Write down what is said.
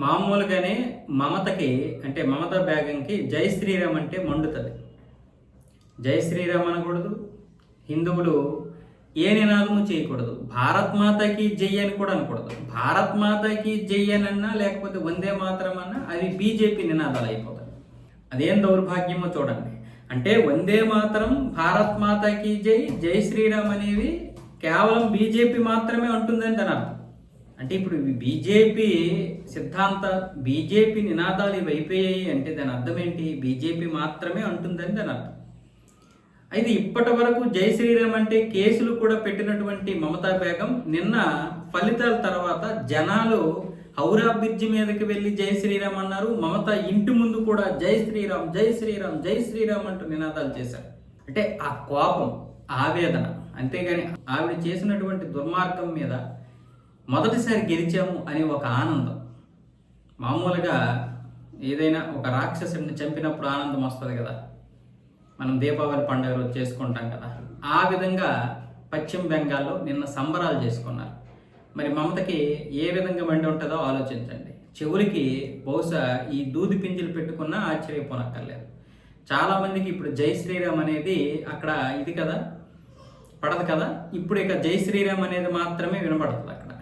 మామూలుగానే మమతకి అంటే మమతా బేగంకి జై శ్రీరామ్ అంటే మండుతుంది. జై శ్రీరామ్ అనకూడదు, హిందువులు ఏ నినాదము చేయకూడదు, భారత్ మాతకి జై అని కూడా అనకూడదు. భారత్ మాతకి జై అని అన్నా లేకపోతే వందే మాతరం అన్నా అవి బీజేపీ నినాదాలు అయిపోతాయి. అదేం దౌర్భాగ్యమో చూడండి. అంటే వందే మాతరం, భారత్ మాతకి జై, జై శ్రీరామ్ అనేవి కేవలం బీజేపీ మాత్రమే అంటుందని దాని అర్థం. అంటే ఇప్పుడు బీజేపీ సిద్ధాంత బీజేపీ నినాదాలు ఇవి అయిపోయాయి అంటే దాని అర్థం ఏంటి? బీజేపీ మాత్రమే అంటుందని దాని అర్థం. అయితే ఇప్పటి వరకు జై శ్రీరామ్ అంటే కేసులు కూడా పెట్టినటువంటి మమతా బేగం నిన్న ఫలితాల తర్వాత జనాలు హౌరా బ్రిడ్జి మీదకి వెళ్ళి జై శ్రీరామ్ అన్నారు. మమత ఇంటి ముందు కూడా జై శ్రీరామ్, జై శ్రీరామ్, జై శ్రీరామ్ అంటూ నినాదాలు చేశారు. అంటే ఆ కోపం, ఆవేదన, అంతేగాని ఆవిడ చేసినటువంటి దుర్మార్గం మీద మొదటిసారి గెలిచాము అనే ఒక ఆనందం. మామూలుగా ఏదైనా ఒక రాక్షసుడిని చంపినప్పుడు ఆనందం వస్తుంది కదా, మనం దీపావళి పండుగ రోజు చేసుకుంటాం కదా, ఆ విధంగా పశ్చిమ బెంగాల్లో నిన్న సంబరాలు చేసుకున్నారు. మరి మమతకి ఏ విధంగా మండి ఉంటుందో ఆలోచించండి. చెవులకి బహుశా ఈ దూది పింజలు పెట్టుకున్నా ఆశ్చర్యపోనక్కర్లేదు. చాలామందికి ఇప్పుడు జై శ్రీరామ్ అనేది అక్కడ ఇది కదా పడదు కదా, ఇప్పుడు ఇక జై శ్రీరామ్ అనేది మాత్రమే వినపడుతుంది.